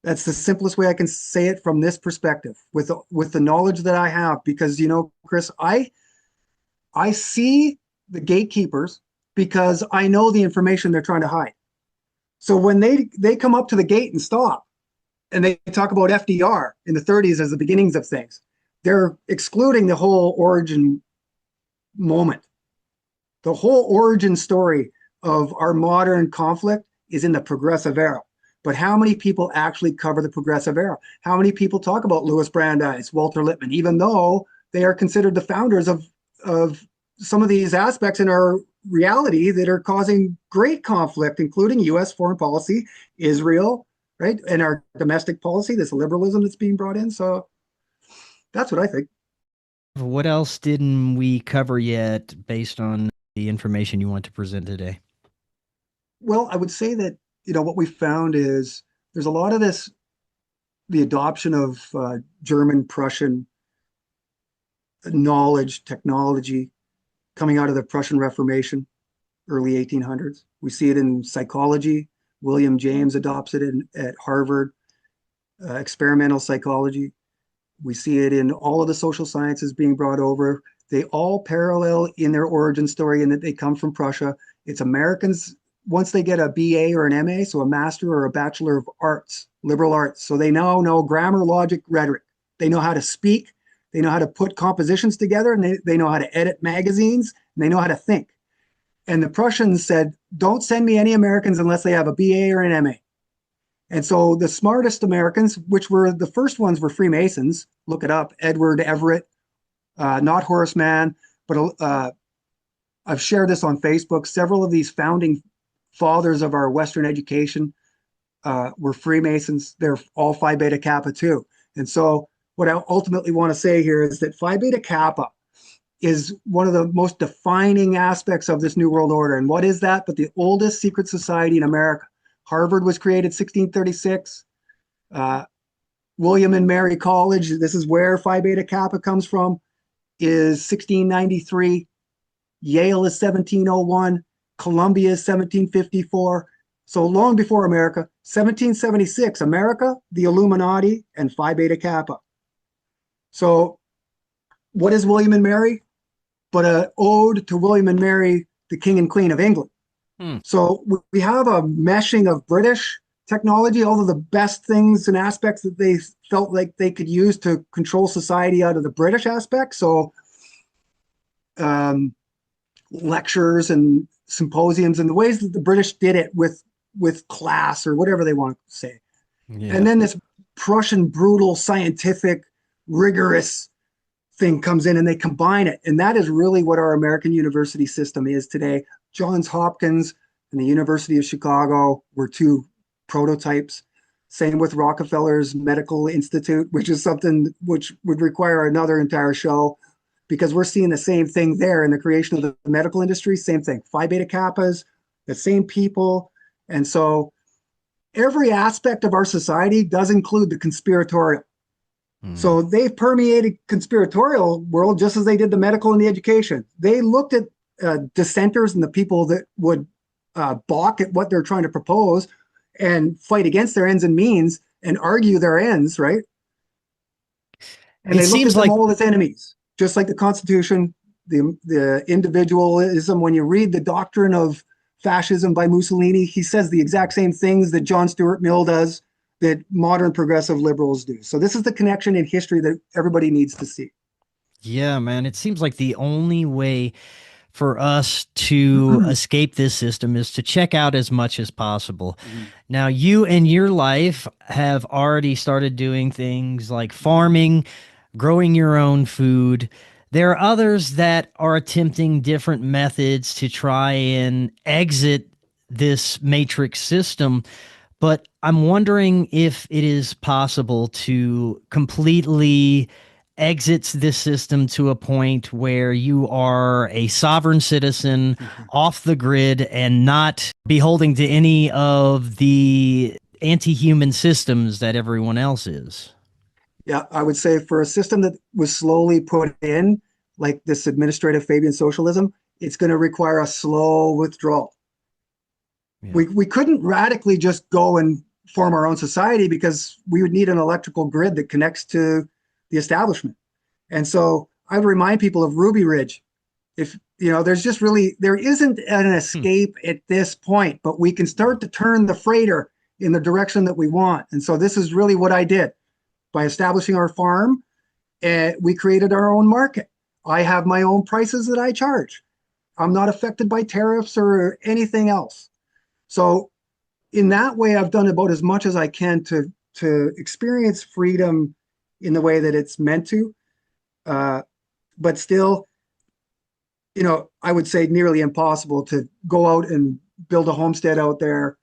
That's the simplest way I can say it from this perspective, with the knowledge that I have, because, Chris, I see the gatekeepers because I know the information they're trying to hide. So when they come up to the gate and stop, and they talk about FDR in the 30s as the beginnings of things, they're excluding the whole origin moment. The whole origin story of our modern conflict is in the progressive era. But how many people actually cover the progressive era? How many people talk about Louis Brandeis, Walter Lippmann, even though they are considered the founders of some of these aspects in our reality that are causing great conflict, including U.S. foreign policy, Israel, right? And our domestic policy, this liberalism that's being brought in. So that's what I think. What else didn't we cover yet based on the information you want to present today? Well, I would say that, what we found is there's a lot of this, the adoption of German, Prussian knowledge, technology coming out of the Prussian Reformation, early 1800s. We see it in psychology. William James adopts it at Harvard, experimental psychology. We see it in all of the social sciences being brought over. They all parallel in their origin story in that they come from Prussia. It's Americans, once they get a BA or an MA, so a master or a bachelor of arts, liberal arts. So they now know grammar, logic, rhetoric. They know how to speak. They know how to put compositions together, and they know how to edit magazines, and they know how to think. And the Prussians said, don't send me any Americans unless they have a BA or an MA. And so the smartest Americans, which were the first ones, were Freemasons. Look it up, Edward Everett, not Horace Mann, but I've shared this on Facebook. Several of these founding fathers of our Western education were Freemasons. They're all Phi Beta Kappa too. And so what I ultimately want to say here is that Phi Beta Kappa is one of the most defining aspects of this New World Order. And what is that but the oldest secret society in America? Harvard was created 1636. William and Mary College, this is where Phi Beta Kappa comes from, is 1693. Yale is 1701. Columbia is 1754. So long before America, 1776, America, the Illuminati, and Phi Beta Kappa. So what is William and Mary? But an ode to William and Mary, the King and Queen of England. So we have a meshing of British technology, all of the best things and aspects that they felt like they could use to control society out of the British aspect. So lectures and symposiums and the ways that the British did it with class or whatever they want to say. Yeah. And then this Prussian brutal, scientific, rigorous thing comes in and they combine it. And that is really what our American university system is today. Johns Hopkins and the University of Chicago were two prototypes. Same with Rockefeller's Medical Institute, which is something which would require another entire show, because we're seeing the same thing there in the creation of the medical industry. Same thing, Phi Beta Kappas, the same people. And so every aspect of our society does include the conspiratorial. So they've permeated conspiratorial world just as they did the medical and the education. They looked at dissenters and the people that would balk at what they're trying to propose and fight against their ends and means and argue their ends, right? And they looked at them all as enemies, just like the Constitution, the individualism. When you read The Doctrine of Fascism by Mussolini, he says the exact same things that John Stuart Mill does, that modern progressive liberals do. So this is the connection in history that everybody needs to see. Yeah, man. It seems like the only way for us to escape this system is to check out as much as possible. Now, you in your life have already started doing things like farming, growing your own food. There are others that are attempting different methods to try and exit this matrix system. But I'm wondering if it is possible to completely exit this system to a point where you are a sovereign citizen off the grid and not beholding to any of the anti-human systems that everyone else is. Yeah, I would say for a system that was slowly put in, like this administrative Fabian socialism, it's going to require a slow withdrawal. Yeah. We couldn't radically just go and form our own society, because we would need an electrical grid that connects to the establishment. And so I would remind people of Ruby Ridge. If, there isn't an escape at this point, but we can start to turn the freighter in the direction that we want. And so this is really what I did. By establishing our farm, we created our own market. I have my own prices that I charge. I'm not affected by tariffs or anything else. So in that way, I've done about as much as I can to experience freedom in the way that it's meant to. But still, I would say nearly impossible to go out and build a homestead out there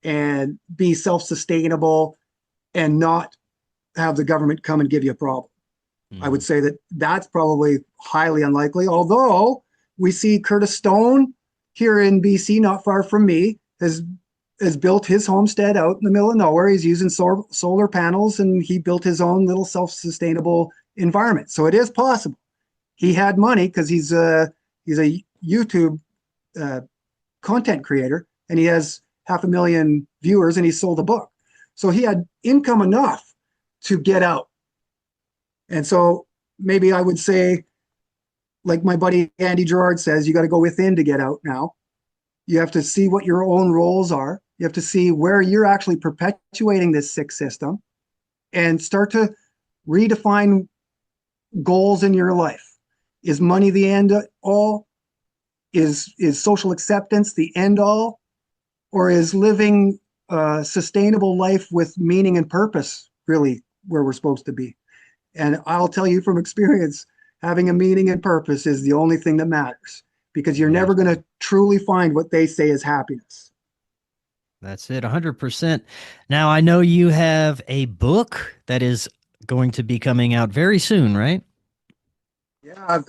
and be self-sustainable and not have the government come and give you a problem. I would say that that's probably highly unlikely, although we see Curtis Stone here in BC, not far from me, has built his homestead out in the middle of nowhere. He's using solar panels, and he built his own little self-sustainable environment. So it is possible. He had money because he's a YouTube content creator, and he has 500,000 viewers, and he sold a book. So he had income enough to get out. And so maybe I would say, like my buddy Andy Gerard says, you got to go within to get out now. You have to see what your own roles are. You have to see where you're actually perpetuating this sick system and start to redefine goals in your life. Is money the end all? Is social acceptance the end all? Or is living a sustainable life with meaning and purpose really where we're supposed to be? And I'll tell you from experience, having a meaning and purpose is the only thing that matters, because you're never going to truly find what they say is happiness. That's it, 100%. Now, I know you have a book that is going to be coming out very soon, right? Yeah,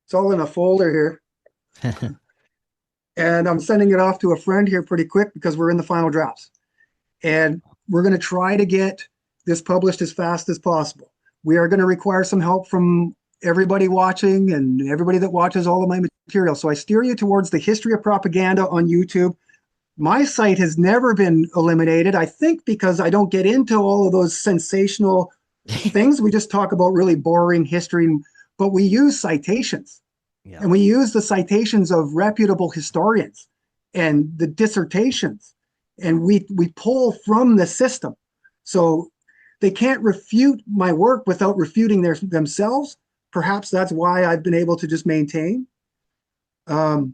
it's all in a folder here. And I'm sending it off to a friend here pretty quick because we're in the final drafts. And we're going to try to get this published as fast as possible. We are going to require some help from everybody watching and everybody that watches all of my material. So I steer you towards the History of Propaganda on YouTube. My site has never been eliminated, I think, because I don't get into all of those sensational things. We just talk about really boring history, but we use citations. Yeah. And we use the citations of reputable historians and the dissertations, and we pull from the system. So they can't refute my work without refuting themselves. Perhaps that's why I've been able to just maintain. But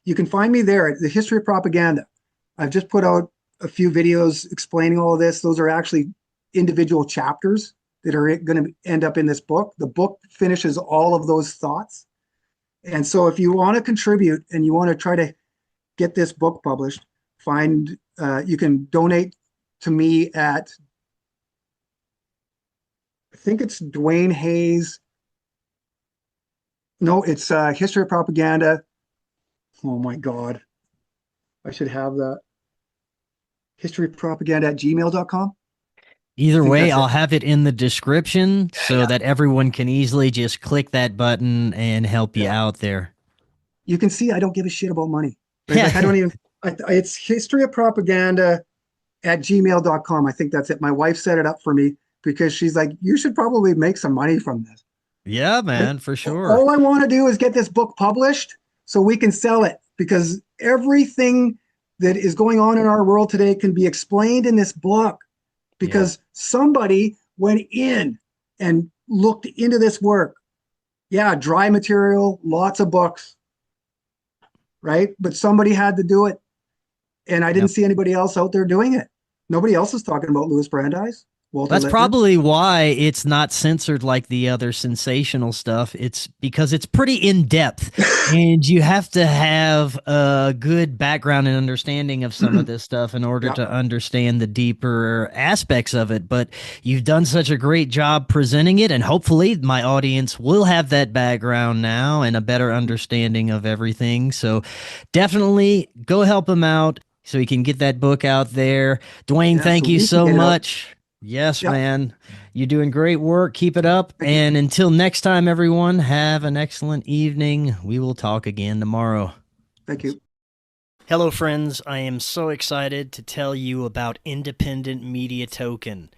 you can find me there at the History of Propaganda. I've just put out a few videos explaining all of this. Those are actually individual chapters that are going to end up in this book. The book finishes all of those thoughts. And so if you want to contribute and you want to try to get this book published, you can donate to me at, I think it's Duane Hayes. No, it's History of Propaganda. Oh my God. I should have that. historyofpropaganda@gmail.com. Either way, I'll have it in the description so that everyone can easily just click that button and help you out there. You can see I don't give a shit about money. Right? Like I don't even, it's historyofpropaganda@gmail.com. I think that's it. My wife set it up for me because she's like, you should probably make some money from this. Yeah, man, for sure. All I want to do is get this book published so we can sell it, because everything that is going on in our world today can be explained in this book, because somebody went in and looked into this work. Yeah, dry material, lots of books, right? But somebody had to do it. And I didn't see anybody else out there doing it. Nobody else is talking about Louis Brandeis. Walter That's Lippmann. probably why it's not censored like the other sensational stuff. It's because it's pretty in-depth, and you have to have a good background and understanding of some of this stuff in order to understand the deeper aspects of it. But you've done such a great job presenting it, and hopefully my audience will have that background now and a better understanding of everything. So definitely go help him out so he can get that book out there. Duane, thank you so much. Yes, man. You're doing great work. Keep it up. And until next time, everyone, have an excellent evening. We will talk again tomorrow. Thank you. Hello, friends. I am so excited to tell you about Independent Media Token.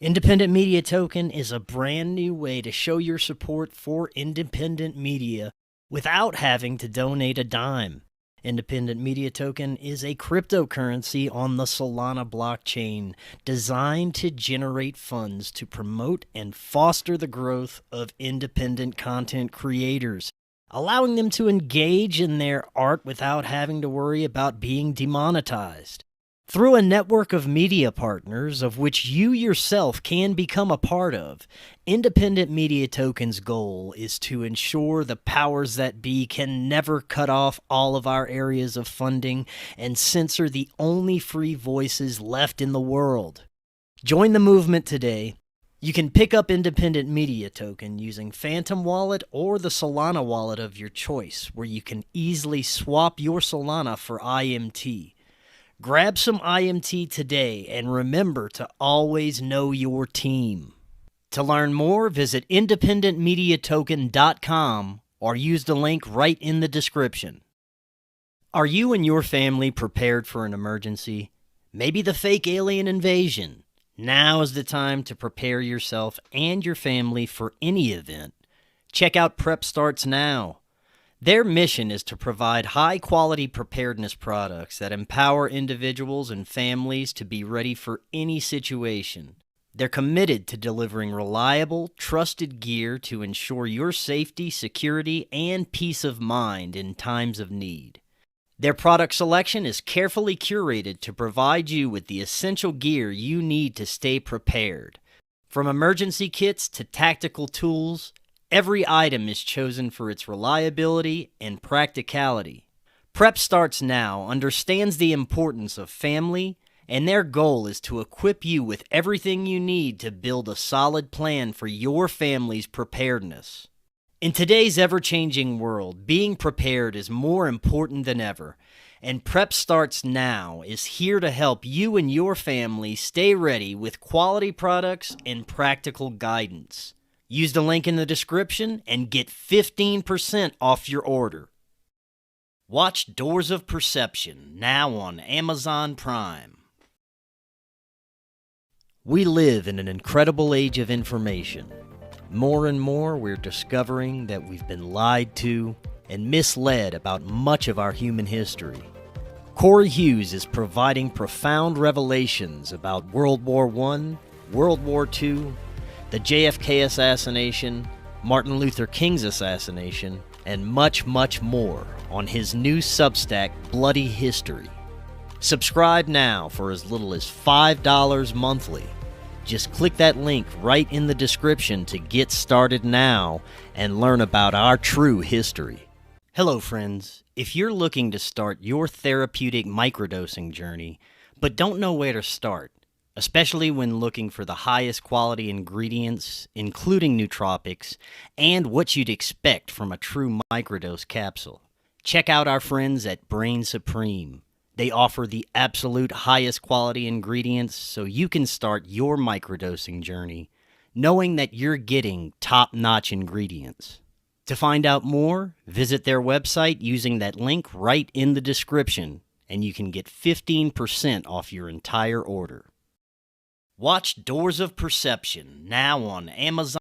Independent Media Token is a brand new way to show your support for independent media without having to donate a dime. Independent Media Token is a cryptocurrency on the Solana blockchain designed to generate funds to promote and foster the growth of independent content creators, allowing them to engage in their art without having to worry about being demonetized. Through a network of media partners, of which you yourself can become a part of, Independent Media Token's goal is to ensure the powers that be can never cut off all of our areas of funding and censor the only free voices left in the world. Join the movement today. You can pick up Independent Media Token using Phantom Wallet or the Solana wallet of your choice, where you can easily swap your Solana for IMT. Grab some IMT today, and remember to always know your team. To learn more, visit independentmediatoken.com or use the link right in the description. Are you and your family prepared for an emergency? Maybe the fake alien invasion? Now is the time to prepare yourself and your family for any event. Check out Prep Starts Now. Their mission is to provide high-quality preparedness products that empower individuals and families to be ready for any situation. They're committed to delivering reliable, trusted gear to ensure your safety, security, and peace of mind in times of need. Their product selection is carefully curated to provide you with the essential gear you need to stay prepared. From emergency kits to tactical tools, every item is chosen for its reliability and practicality. Prep Starts Now understands the importance of family, and their goal is to equip you with everything you need to build a solid plan for your family's preparedness. In today's ever-changing world, being prepared is more important than ever, and Prep Starts Now is here to help you and your family stay ready with quality products and practical guidance. Use the link in the description and get 15% off your order. Watch Doors of Perception now on Amazon Prime. We live in an incredible age of information. More and more, we're discovering that we've been lied to and misled about much of our human history. Cory Hughes is providing profound revelations about World War I, World War II, the JFK assassination, Martin Luther King's assassination, and much, much more on his new Substack, Bloody History. Subscribe now for as little as $5 monthly. Just click that link right in the description to get started now and learn about our true history. Hello, friends. If you're looking to start your therapeutic microdosing journey, but don't know where to start, especially when looking for the highest quality ingredients, including nootropics, and what you'd expect from a true microdose capsule, check out our friends at Brainsupreme. They offer the absolute highest quality ingredients so you can start your microdosing journey knowing that you're getting top-notch ingredients. To find out more, visit their website using that link right in the description, and you can get 15% off your entire order. Watch Doors of Perception now on Amazon.